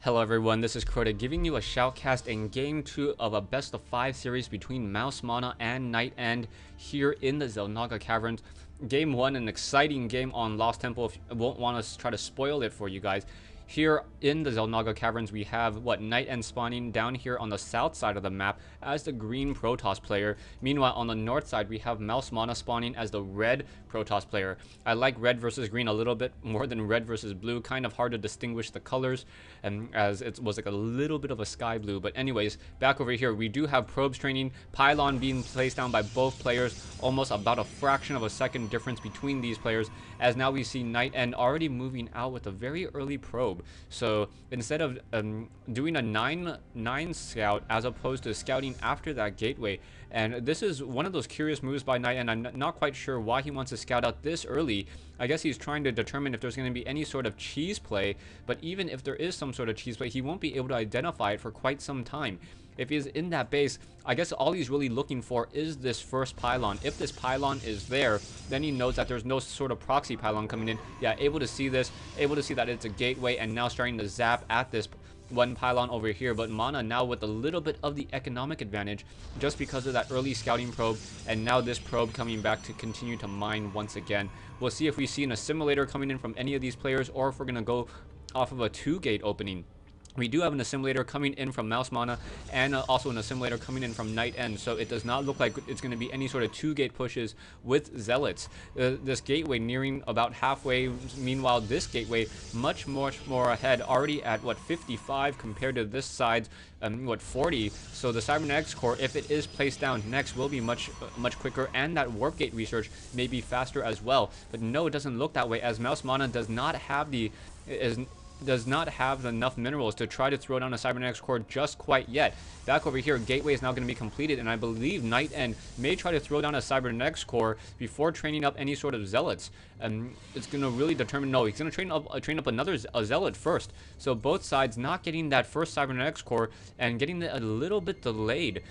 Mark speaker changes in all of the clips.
Speaker 1: Hello everyone, this is Crota giving you a shoutcast in Game 2 of a best of 5 series between Mouse Mana and NightEnD here in the XelNaga Caverns. Game 1, an exciting game on Lost Temple. If I won't want to try to spoil it for you guys. Here in the XelNaga Caverns, we have NightEnD spawning down here on the south side of the map as the green Protoss player. Meanwhile, on the north side, we have Mouse Mana spawning as the red Protoss player. I like red versus green a little bit more than red versus blue. Kind of hard to distinguish the colors, and as it was like a little bit of a sky blue. But anyways, back over here, we do have probes training, pylon being placed down by both players, almost about a fraction of a second difference between these players, as now we see NightEnD already moving out with a very early probe. So instead of doing a 9 scout as opposed to scouting after that gateway, and this is one of those curious moves by NightEnD. I'm not quite sure why he wants to scout out this early. I guess he's trying to determine if there's going to be any sort of cheese play, but even if there is some sort of cheese play, he won't be able to identify it for quite some time. If he's in that base, I guess all he's really looking for is this first pylon. If this pylon is there, then he knows that there's no sort of proxy pylon coming in. Yeah, able to see this, able to see that it's a gateway, and now starting to zap at this one pylon over here. But Mana now with a little bit of the economic advantage just because of that early scouting probe, and now this probe coming back to continue to mine once again. We'll see if we see an assimilator coming in from any of these players, or if we're going to go off of a 2-gate opening. We do have an assimilator coming in from Mouse Mana, and also an assimilator coming in from NightEnD, so it does not look like it's going to be any sort of 2-gate pushes with Zealots. This gateway nearing about halfway. Meanwhile, this gateway much more ahead, already at 55 compared to this side's 40. So the Cybernetics core, if it is placed down next, will be much quicker, and that warp gate research may be faster as well. But no, it doesn't look that way, as Mouse Mana does not have enough minerals to try to throw down a Cybernetics core just quite yet. Back over here, gateway is now going to be completed, and I believe NightEnD may try to throw down a Cybernetics core before training up any sort of Zealots. It's going to really determine. No, he's going to train up another Zealot first. So both sides not getting that first Cybernetics core and getting it a little bit delayed.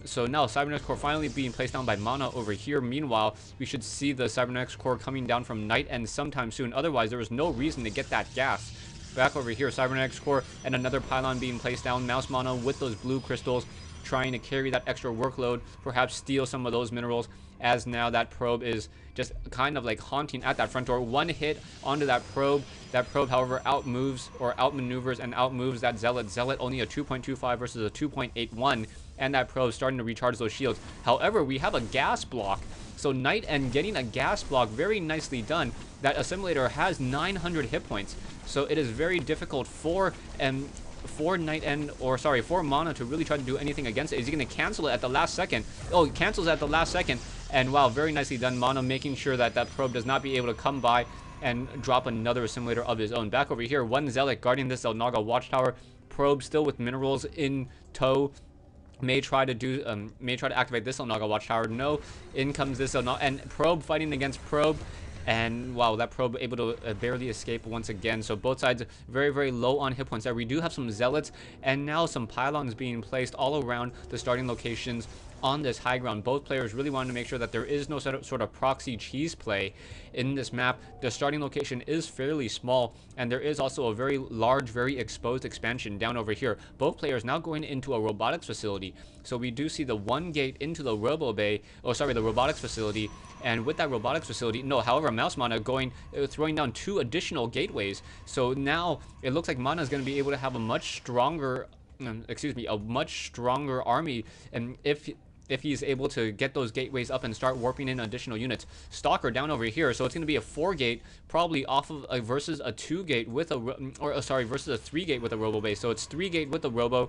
Speaker 1: So now Cybernetics core finally being placed down by Mana over here. Meanwhile, we should see the Cybernetics core coming down from NightEnD sometime soon. Otherwise, there was no reason to get that gas. Back over here, Cybernetics core and another pylon being placed down. Mouse Mana with those blue crystals, trying to carry that extra workload, perhaps steal some of those minerals, as now that probe is just kind of like haunting at that front door. One hit onto that probe. That probe, however, outmoves or outmaneuvers and outmoves that Zealot. Zealot only a 2.25 versus a 2.81, and that probe starting to recharge those shields. However, we have a gas block. So NightEnD getting a gas block, very nicely done. That assimilator has 900 hit points, so it is very difficult for NightEnD, or sorry, for Mana to really try to do anything against it. Is he going to cancel it at the last second? Oh, he cancels at the last second, and wow, very nicely done. Mana making sure that that probe does not be able to come by and drop another assimilator of his own. Back over here, one Zealot guarding this XelNaga watchtower. Probe still with minerals in tow. May try to activate this XelNaga watchtower. No, in comes this XelNaga, and probe fighting against probe. And wow, that probe able to barely escape once again. So both sides very low on hit points there. We do have some Zealots, and now some pylons being placed all around the starting locations on this high ground. Both players really wanted to make sure that there is no sort of proxy cheese play in this map. The starting location is fairly small, and there is also a very large, very exposed expansion down over here. Both players now going into a robotics facility. So we do see the one gate into the the robotics facility. And with that robotics facility, no, however, Mouse Mana throwing down 2 additional gateways. So now it looks like Mana is going to be able to have a much stronger, a much stronger army, and if he's able to get those gateways up and start warping in additional units. Stalker down over here, so it's going to be a 4-gate, probably off of versus a 2-gate with versus a 3-gate with a robo base. So it's 3-gate with a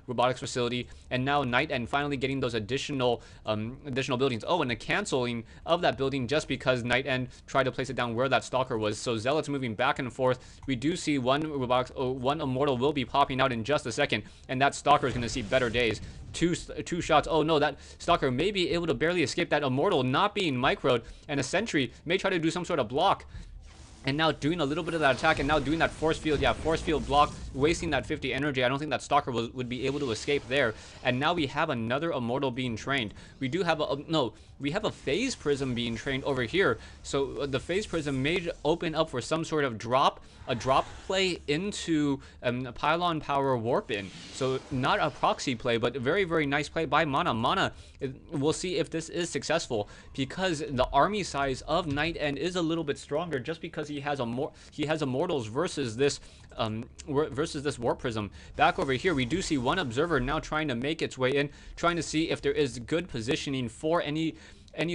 Speaker 1: robotics facility, and now NightEnD finally getting those additional buildings. Oh, and the canceling of that building just because NightEnD tried to place it down where that Stalker was. So Zealots moving back and forth. We do see one Immortal will be popping out in just a second, and that Stalker is going to see better days. Two shots. Oh no, that Stalker may be able to barely escape that Immortal not being microed, and a Sentry may try to do some sort of block. And now doing a little bit of that attack, and now doing that force field. Yeah, force field block, wasting that 50 energy. I don't think that Stalker would be able to escape there. And now we have another Immortal being trained. We do have no, we have a phase prism being trained over here. So the phase prism may open up for some sort of a drop play into pylon power warp in. So not a proxy play, but a very, very nice play by Mana. Mana, we'll see if this is successful, because the army size of NightEnD is a little bit stronger, just because he has immortals versus this warp prism. Back over here, we do see one observer now trying to make its way in, trying to see if there is good positioning for any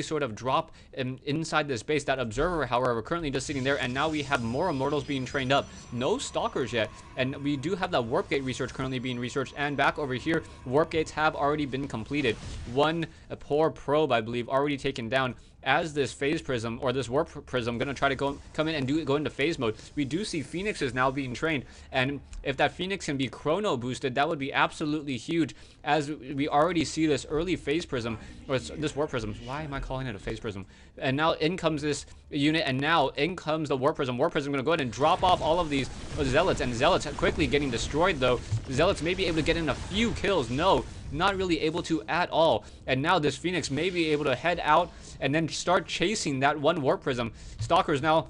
Speaker 1: sort of drop inside this base. That observer, however, currently just sitting there, and now we have more immortals being trained up. No stalkers yet, and we do have that warp gate research currently being researched. And back over here, warp gates have already been completed. One poor probe, I believe, already taken down, as this phase prism, or this warp prism, gonna try to come in and go into phase mode. We do see phoenixes now being trained, and if that phoenix can be chrono boosted, that would be absolutely huge, as we already see this early phase prism, or this warp prism. Why am I calling it a phase prism? And now in comes this unit, and now in comes the warp prism. Warp prism gonna go ahead and drop off all of these zealots, and zealots quickly getting destroyed though. Zealots may be able to get in a few kills. No, not really able to at all. And now this phoenix may be able to head out and then start chasing that one warp prism. Stalkers now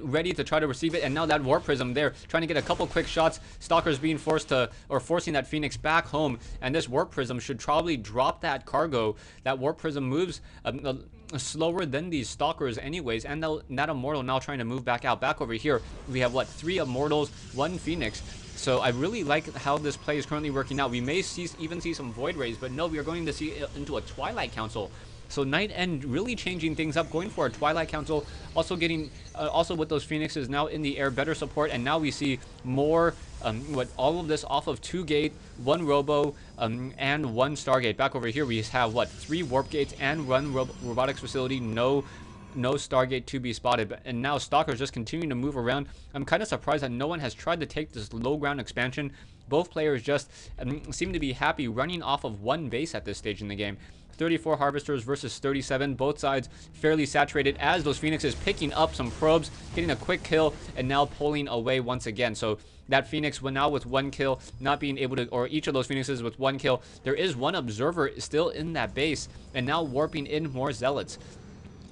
Speaker 1: ready to try to receive it, and now that warp prism there trying to get a couple quick shots. Stalkers being forced to, or forcing that phoenix back home, and this warp prism should probably drop that cargo. That warp prism moves slower than these stalkers anyways, and that immortal now trying to move back out. Back over here, we have what, 3 immortals, 1 phoenix. So I really like how this play is currently working out. We may even see some void rays, but no, we are going to see it into a Twilight Council. So NightEnD really changing things up, going for a Twilight Council, also getting, also with those phoenixes now in the air, better support, and now we see more, all of this off of 2 gate, 1 robo, and 1 stargate. Back over here, we have what, 3 warp gates and 1 robotics facility, no stargate to be spotted. And now stalkers just continuing to move around. I'm kind of surprised that no one has tried to take this low ground expansion. Both players just seem to be happy running off of 1 base at this stage in the game. 34 harvesters versus 37, both sides fairly saturated, as those phoenixes picking up some probes, getting a quick kill, and now pulling away once again. So that phoenix now with 1 kill, not being able to, or each of those phoenixes with 1 kill. There is 1 observer still in that base, and now warping in more zealots.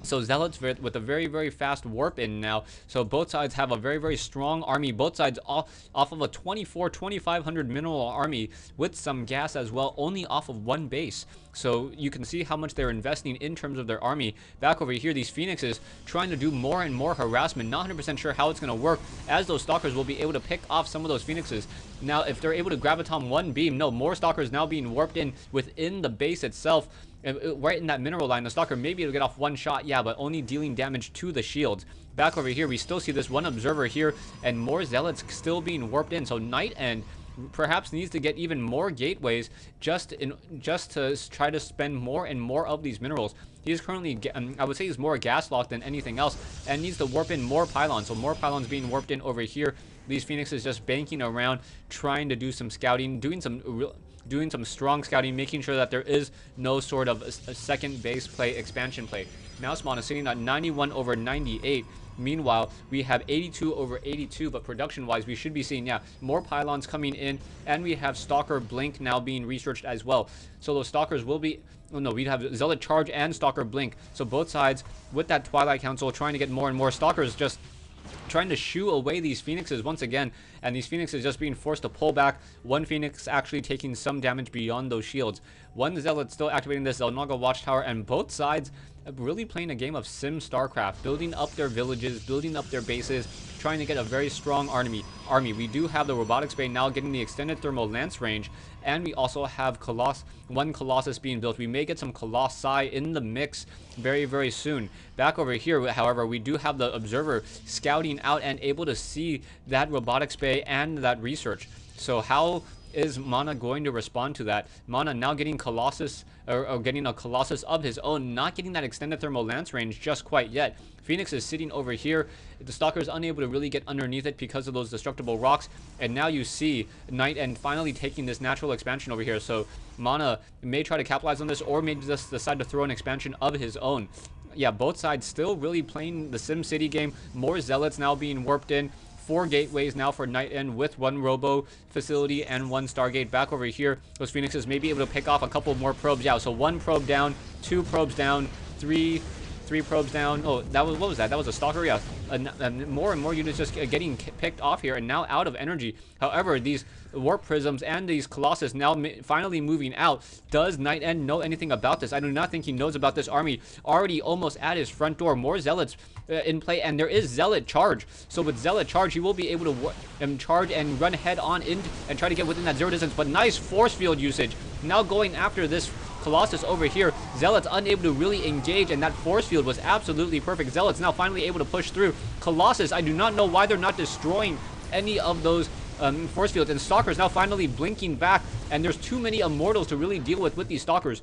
Speaker 1: So zealots with a very, very fast warp in now. So both sides have a very, very strong army. Both sides off of a 2,500 mineral army with some gas as well, only off of 1 base. So you can see how much they're investing in terms of their army. Back over here, these phoenixes trying to do more and more harassment. Not 100% sure how it's going to work, as those stalkers will be able to pick off some of those phoenixes. Now, if they're able to graviton 1 beam, no, more stalkers now being warped in within the base itself. Right in that mineral line, the stalker may be able to get off 1 shot, yeah, but only dealing damage to the shields. Back over here, we still see this 1 observer here, and more zealots still being warped in. So NightEnD perhaps needs to get even more gateways just to try to spend more and more of these minerals. He is currently, I would say he's more gas locked than anything else, and needs to warp in more pylons. So more pylons being warped in over here. These phoenixes just banking around, trying to do some scouting, doing some strong scouting, making sure that there is no sort of a second base play, expansion play. Mouse Mon is sitting at 91 over 98. Meanwhile, we have 82 over 82, but production-wise, we should be seeing, yeah, more pylons coming in, and we have Stalker Blink now being researched as well. So those Stalkers will be, oh no, we'd have Zealot Charge and Stalker Blink. So both sides, with that Twilight Council, trying to get more and more Stalkers, just trying to shoo away these phoenixes once again, and these phoenixes just being forced to pull back. 1 phoenix actually taking some damage beyond those shields. 1 zealot still activating this XelNaga watchtower, and both sides really playing a game of sim StarCraft, building up their villages, building up their bases, trying to get a very strong army. We do have the robotics bay now getting the extended thermal lance range, and we also have 1 Colossus being built. We may get some Colossi in the mix very, very soon. Back over here, however, we do have the observer scouting out and able to see that robotics bay and that research. So how is Mana going to respond to that? Mana now getting Colossus, or getting a Colossus of his own, not getting that extended thermal lance range just quite yet. Phoenix is sitting over here. The Stalker is unable to really get underneath it because of those destructible rocks. And now you see NightEnD finally taking this natural expansion over here. So Mana may try to capitalize on this, or may just decide to throw an expansion of his own. Yeah, both sides still really playing the SimCity game. More zealots now being warped in. 4 gateways now for NightEnD with 1 Robo facility and 1 Stargate. Back over here, those Phoenixes may be able to pick off a couple more probes. Yeah, so 1 probe down, 2 probes down, 3 probes down. Oh, that was, what was that? That was a Stalker, yeah. More and more units just getting picked off here and now out of energy. However, these Warp Prisms and these Colossus now finally moving out. Does NightEnD know anything about this? I do not think he knows about this army already almost at his front door. More Zealots in play, and there is Zealot Charge. So with Zealot Charge, he will be able to charge and run head on in and try to get within that 0 distance. But nice force field usage. Now going after this Colossus over here. Zealots unable to really engage, and that force field was absolutely perfect. Zealots now finally able to push through. Colossus, I do not know why they're not destroying any of those force fields, and Stalkers now finally blinking back, and there's too many Immortals to really deal with these Stalkers.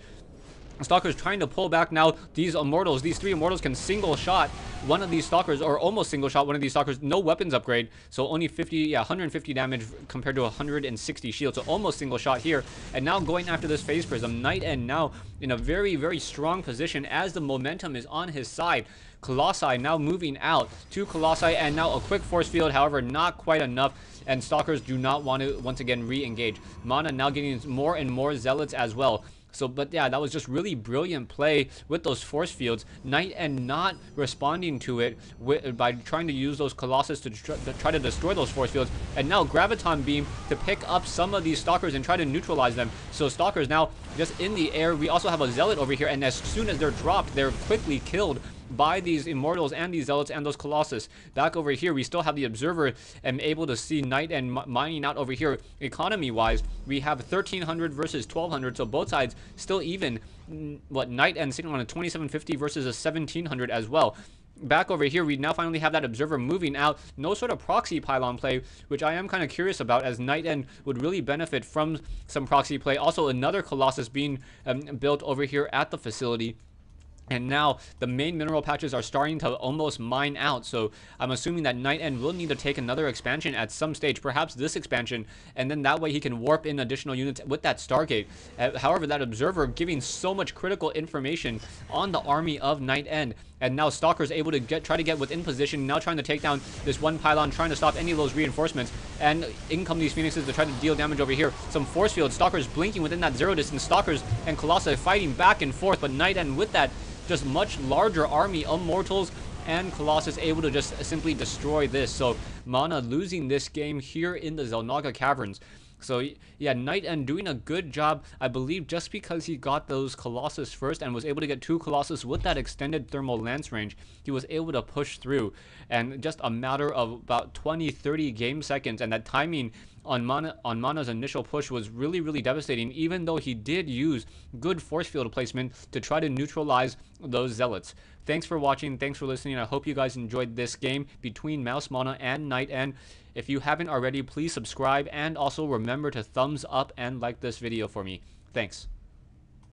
Speaker 1: Stalkers trying to pull back now. These Immortals, these 3 Immortals can single shot one of these Stalkers, or almost single shot one of these Stalkers. No weapons upgrade, so only 150 damage compared to 160 shield, so almost single shot here. And now going after this Phase Prism, NightEnD now in a very, very strong position as the momentum is on his side. Colossi now moving out. 2 Colossi and now a quick force field, however, not quite enough. And Stalkers do not want to once again re-engage. Mana now getting more and more Zealots as well. So, but yeah, that was just really brilliant play with those force fields. NightEnD not responding to it by trying to use those Colossus to try to destroy those force fields. And now Graviton Beam to pick up some of these Stalkers and try to neutralize them. So Stalkers now just in the air. We also have a Zealot over here, and as soon as they're dropped, they're quickly killed by these Immortals and these Zealots and those Colossus. Back over here, we still have the Observer and able to see NightEnD mining out over here. Economy-wise, we have 1,300 versus 1,200, so both sides still even. What, NightEnD sitting on a 2,750 versus a 1,700 as well. Back over here, we now finally have that Observer moving out. No sort of proxy pylon play, which I am kind of curious about, as NightEnD would really benefit from some proxy play. Also, another Colossus being built over here at the facility. And now the main mineral patches are starting to almost mine out, so I'm assuming that NightEnD will need to take another expansion at some stage, perhaps this expansion, and then that way he can warp in additional units with that Stargate. However, that Observer giving so much critical information on the army of NightEnD, and now Stalker's able to try to get within position, now trying to take down this one pylon, trying to stop any of those reinforcements, and in come these Phoenixes to try to deal damage over here. Some force fields, Stalker's blinking within that 0 distance, Stalkers and Colossi fighting back and forth, but NightEnD with that just much larger army of Mortals and Colossus able to just simply destroy this. So Mana losing this game here in the XelNaga Caverns. So yeah, NightEnD doing a good job, I believe, just because he got those Colossus first and was able to get 2 Colossus with that extended thermal lance range. He was able to push through, and just a matter of about 20-30 game seconds, and that timing on Mana's initial push was really, really devastating, even though he did use good force field placement to try to neutralize those Zealots. Thanks for watching, thanks for listening. I hope you guys enjoyed this game between Mouse Mana and NightEnD. If you haven't already, please subscribe, and also remember to thumbs up and like this video for me. Thanks.